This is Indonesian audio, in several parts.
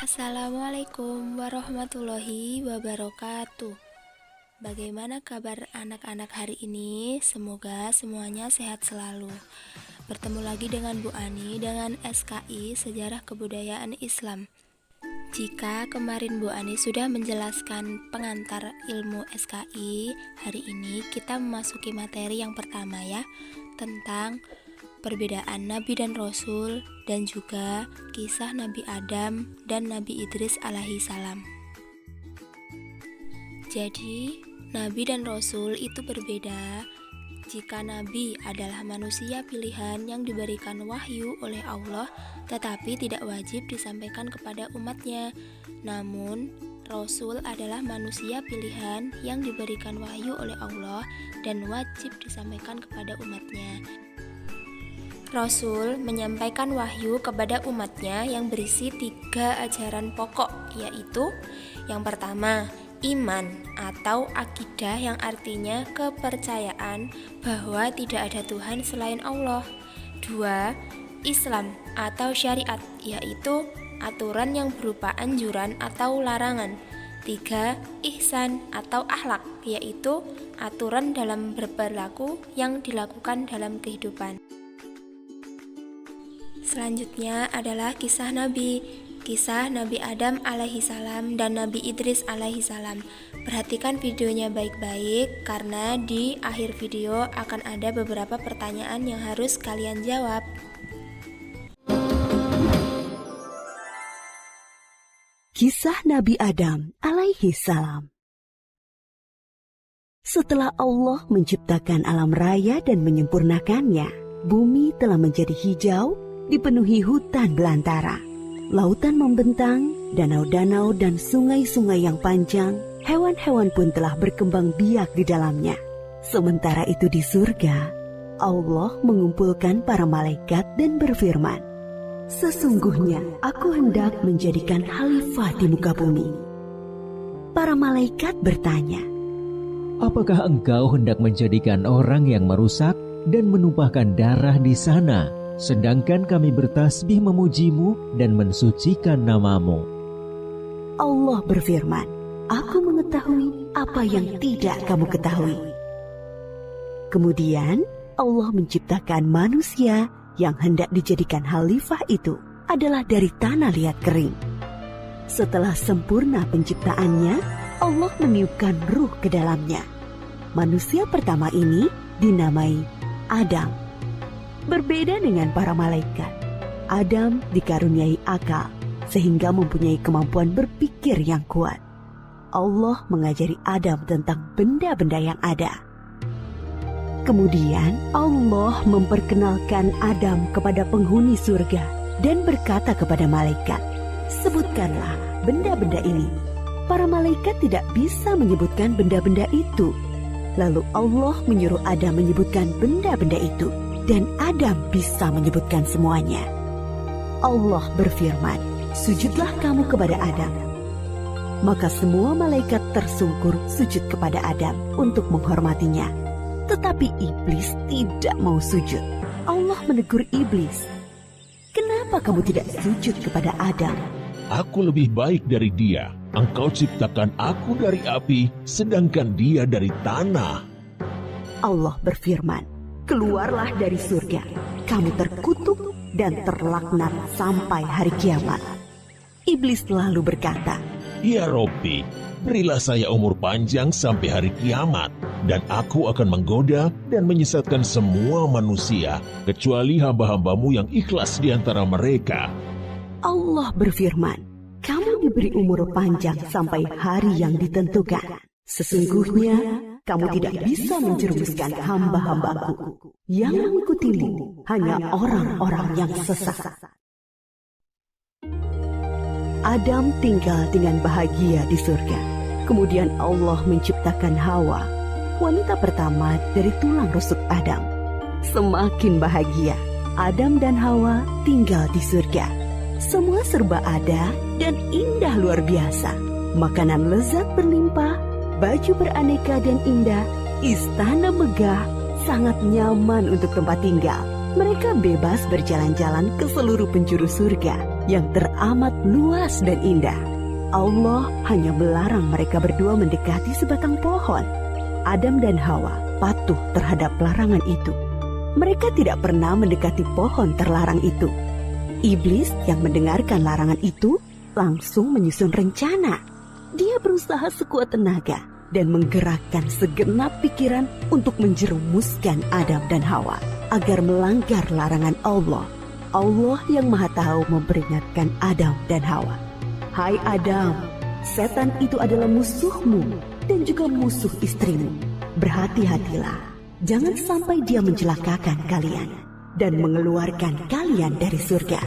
Assalamualaikum warahmatullahi wabarakatuh. Bagaimana kabar anak-anak hari ini? Semoga semuanya sehat selalu. Bertemu lagi dengan Bu Ani dengan SKI Sejarah Kebudayaan Islam. Jika kemarin Bu Ani sudah menjelaskan pengantar ilmu SKI, hari ini kita memasuki materi yang pertama ya, tentang perbedaan Nabi dan Rasul dan juga kisah Nabi Adam dan Nabi Idris alaihi salam. Jadi, Nabi dan Rasul itu berbeda. Jika Nabi adalah manusia pilihan yang diberikan wahyu oleh Allah, tetapi tidak wajib disampaikan kepada umatnya. Namun, Rasul adalah manusia pilihan yang diberikan wahyu oleh Allah dan wajib disampaikan kepada umatnya. Rasul menyampaikan wahyu kepada umatnya yang berisi 3 ajaran pokok, yaitu yang pertama, iman atau akidah yang artinya kepercayaan bahwa tidak ada Tuhan selain Allah. 2. Islam atau syariat, yaitu aturan yang berupa anjuran atau larangan. 3. Ihsan atau akhlak, yaitu aturan dalam berperilaku yang dilakukan dalam kehidupan. Selanjutnya adalah kisah Nabi Adam alaihi salam dan Nabi Idris alaihi salam. Perhatikan videonya baik-baik karena di akhir video akan ada beberapa pertanyaan yang harus kalian jawab. Kisah Nabi Adam alaihi salam. Setelah Allah menciptakan alam raya dan menyempurnakannya, bumi telah menjadi hijau, dipenuhi hutan belantara. Lautan membentang, danau-danau dan sungai-sungai yang panjang, hewan-hewan pun telah berkembang biak di dalamnya. Sementara itu di surga, Allah mengumpulkan para malaikat dan berfirman, "Sesungguhnya aku hendak menjadikan khalifah di muka bumi." Para malaikat bertanya, "Apakah engkau hendak menjadikan orang yang merusak dan menumpahkan darah di sana? Sedangkan kami bertasbih memujimu dan mensucikan namamu." Allah berfirman, "Aku mengetahui apa yang tidak kamu ketahui." Kemudian Allah menciptakan manusia yang hendak dijadikan khalifah itu adalah dari tanah liat kering. Setelah sempurna penciptaannya, Allah meniupkan ruh ke dalamnya. Manusia pertama ini dinamai Adam. Berbeda dengan para malaikat, Adam dikaruniai akal sehingga mempunyai kemampuan berpikir yang kuat. Allah mengajari Adam tentang benda-benda yang ada. Kemudian Allah memperkenalkan Adam kepada penghuni surga dan berkata kepada malaikat, "Sebutkanlah benda-benda ini." Para malaikat tidak bisa menyebutkan benda-benda itu. Lalu Allah menyuruh Adam menyebutkan benda-benda itu. Dan Adam bisa menyebutkan semuanya. Allah berfirman, "Sujudlah kamu kepada Adam." Maka semua malaikat tersungkur sujud kepada Adam untuk menghormatinya. Tetapi iblis tidak mau sujud. Allah menegur iblis, "Kenapa kamu tidak sujud kepada Adam?" "Aku lebih baik dari dia. Engkau ciptakan aku dari api, sedangkan dia dari tanah." Allah berfirman, "Keluarlah dari surga, kamu terkutuk dan terlaknat sampai hari kiamat." Iblis lalu berkata, "Ya Robbi, berilah saya umur panjang sampai hari kiamat, dan aku akan menggoda dan menyesatkan semua manusia, kecuali hamba-hambamu yang ikhlas di antara mereka." Allah berfirman, "Kamu diberi umur panjang sampai hari yang ditentukan. Sesungguhnya kamu tidak bisa menjerumuskan hamba-hambaku. Yang mengikutimu hanya orang-orang yang sesat." Adam tinggal dengan bahagia di surga. Kemudian Allah menciptakan Hawa, wanita pertama dari tulang rusuk Adam. Semakin bahagia, Adam dan Hawa tinggal di surga. Semua serba ada dan indah luar biasa. Makanan lezat berlimpah, baju beraneka dan indah, istana megah, sangat nyaman untuk tempat tinggal. Mereka bebas berjalan-jalan ke seluruh penjuru surga yang teramat luas dan indah. Allah hanya melarang mereka berdua mendekati sebatang pohon. Adam dan Hawa patuh terhadap larangan itu. Mereka tidak pernah mendekati pohon terlarang itu. Iblis yang mendengarkan larangan itu langsung menyusun rencana. Dia berusaha sekuat tenaga dan menggerakkan segenap pikiran untuk menjerumuskan Adam dan Hawa agar melanggar larangan Allah. Allah yang Maha Tahu memperingatkan Adam dan Hawa. Hai Adam, setan itu adalah musuhmu dan juga musuh istrimu. Berhati-hatilah, jangan sampai dia mencelakakan kalian dan mengeluarkan kalian dari surga.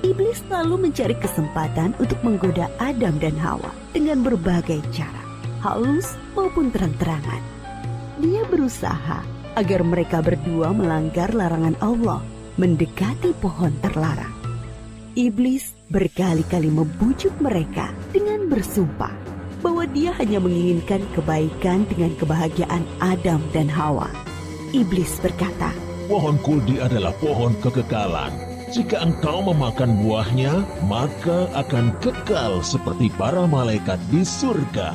Iblis selalu mencari kesempatan untuk menggoda Adam dan Hawa dengan berbagai cara, halus maupun terang-terangan. Dia berusaha agar mereka berdua melanggar larangan Allah, mendekati pohon terlarang. Iblis berkali-kali membujuk mereka dengan bersumpah bahwa dia hanya menginginkan kebaikan dengan kebahagiaan Adam dan Hawa. Iblis berkata, Pohon kuldi adalah pohon kekekalan. Jika engkau memakan buahnya, maka akan kekal seperti para malaikat di surga.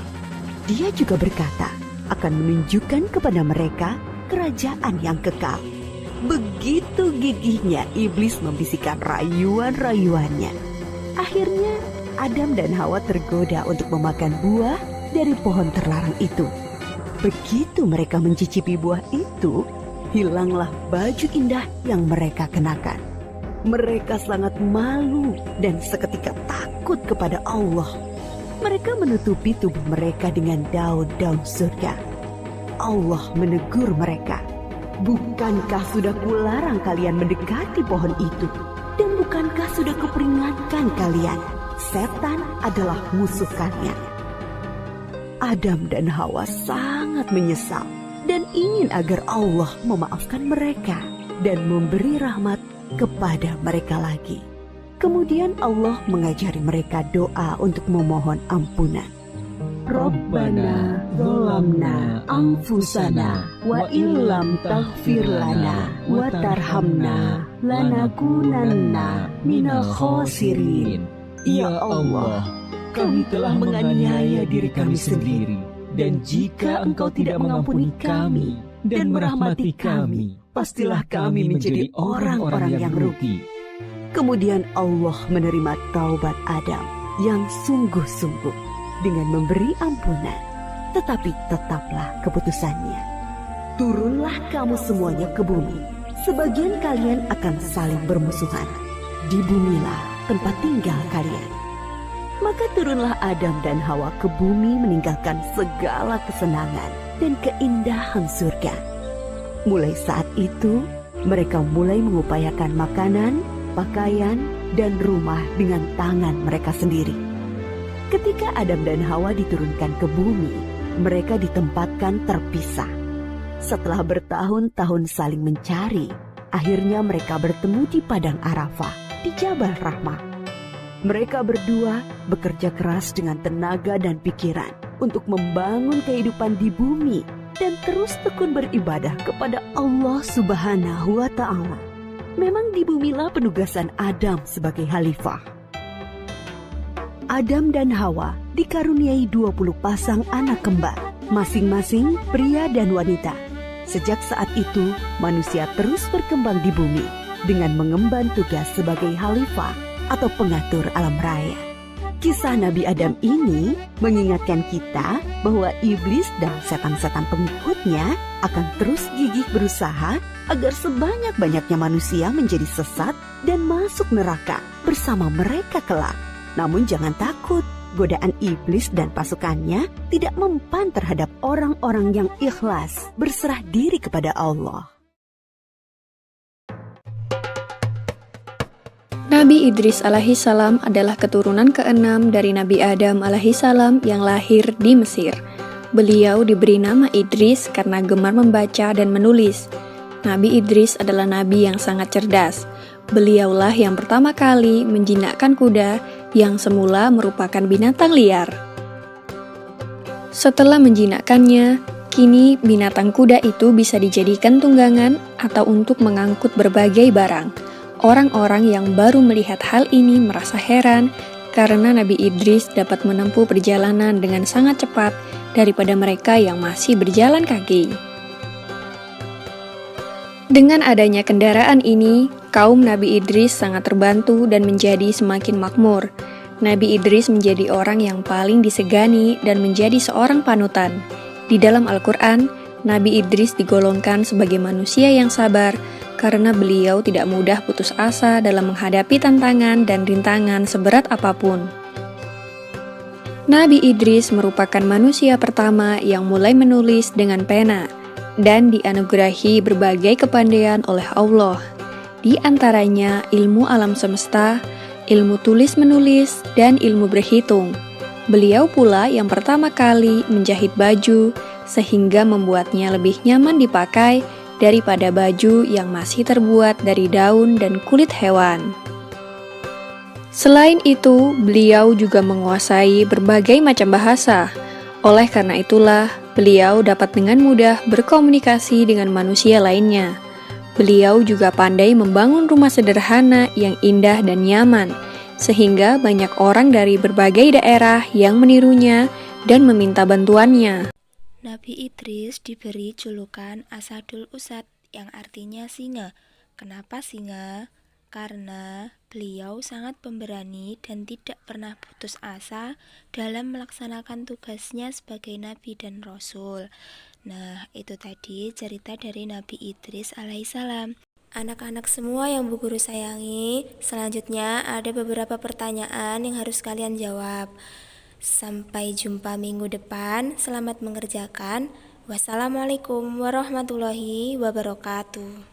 Dia juga berkata akan menunjukkan kepada mereka kerajaan yang kekal. Begitu gigihnya iblis membisikkan rayuan-rayuannya. Akhirnya Adam dan Hawa tergoda untuk memakan buah dari pohon terlarang itu. Begitu mereka mencicipi buah itu, hilanglah baju indah yang mereka kenakan. Mereka sangat malu dan seketika takut kepada Allah. Mereka menutupi tubuh mereka dengan daun-daun surga. Allah menegur mereka, bukankah sudah kularang kalian mendekati pohon itu? Dan bukankah sudah kuperingatkan kalian, setan adalah musuh kalian? Adam dan Hawa sangat menyesal dan ingin agar Allah memaafkan mereka dan memberi rahmat kepada mereka lagi. Kemudian Allah mengajari mereka doa untuk memohon ampunan. Rabbana zalamna anfusana wa illam taghfir lana wa tarhamna lanakunanna minal khasirin. Ya Allah, kami telah menganiaya diri kami sendiri, dan jika Engkau tidak mengampuni kami dan merahmati kami, pastilah kami menjadi orang-orang yang rugi. Kemudian Allah menerima taubat Adam yang sungguh-sungguh dengan memberi ampunan, tetapi tetaplah keputusannya. Turunlah kamu semuanya ke bumi, sebagian kalian akan saling bermusuhan. Di bumilah tempat tinggal kalian. Maka turunlah Adam dan Hawa ke bumi meninggalkan segala kesenangan dan keindahan surga. Mulai saat itu, mereka mulai mengupayakan makanan, pakaian, dan rumah dengan tangan mereka sendiri. Ketika Adam dan Hawa diturunkan ke bumi, mereka ditempatkan terpisah. Setelah bertahun-tahun saling mencari, akhirnya mereka bertemu di Padang Arafah, di Jabal Rahmah. Mereka berdua bekerja keras dengan tenaga dan pikiran untuk membangun kehidupan di bumi dan terus tekun beribadah kepada Allah Subhanahu wa Ta'ala. Memang di bumilah penugasan Adam sebagai khalifah. Adam dan Hawa dikaruniai 20 pasang anak kembar, masing-masing pria dan wanita. Sejak saat itu, manusia terus berkembang di bumi dengan mengemban tugas sebagai khalifah atau pengatur alam raya. Kisah Nabi Adam ini mengingatkan kita bahwa iblis dan setan-setan pengikutnya akan terus gigih berusaha agar sebanyak-banyaknya manusia menjadi sesat dan masuk neraka bersama mereka kelak. Namun jangan takut, godaan iblis dan pasukannya tidak mempan terhadap orang-orang yang ikhlas berserah diri kepada Allah. Nabi Idris alaihissalam adalah keturunan ke-6 dari Nabi Adam alaihissalam yang lahir di Mesir. Beliau diberi nama Idris karena gemar membaca dan menulis. Nabi Idris adalah nabi yang sangat cerdas. Beliaulah yang pertama kali menjinakkan kuda yang semula merupakan binatang liar. Setelah menjinakkannya, Kini binatang kuda itu bisa dijadikan tunggangan atau untuk mengangkut berbagai barang. Orang-orang yang baru melihat hal ini merasa heran karena Nabi Idris dapat menempuh perjalanan dengan sangat cepat daripada mereka yang masih berjalan kaki. Dengan adanya kendaraan ini, kaum Nabi Idris sangat terbantu dan menjadi semakin makmur. Nabi Idris menjadi orang yang paling disegani dan menjadi seorang panutan. Di dalam Al-Quran, Nabi Idris digolongkan sebagai manusia yang sabar karena beliau tidak mudah putus asa dalam menghadapi tantangan dan rintangan seberat apapun. Nabi Idris merupakan manusia pertama yang mulai menulis dengan pena dan dianugerahi berbagai kepandaian oleh Allah. Di antaranya ilmu alam semesta, ilmu tulis-menulis, dan ilmu berhitung. Beliau pula yang pertama kali menjahit baju, sehingga membuatnya lebih nyaman dipakai daripada baju yang masih terbuat dari daun dan kulit hewan. Selain itu, beliau juga menguasai berbagai macam bahasa. Oleh karena itulah, beliau dapat dengan mudah berkomunikasi dengan manusia lainnya. Beliau juga pandai membangun rumah sederhana yang indah dan nyaman, sehingga banyak orang dari berbagai daerah yang menirunya dan meminta bantuannya. Nabi Idris diberi julukan Asadul Usad yang artinya singa. Kenapa singa? Karena beliau sangat pemberani dan tidak pernah putus asa dalam melaksanakan tugasnya sebagai Nabi dan Rasul. Nah, itu tadi cerita dari Nabi Idris alaihissalam. Anak-anak semua yang Bu Guru sayangi, selanjutnya ada beberapa pertanyaan yang harus kalian jawab. Sampai jumpa minggu depan, selamat mengerjakan. Wassalamualaikum warahmatullahi wabarakatuh.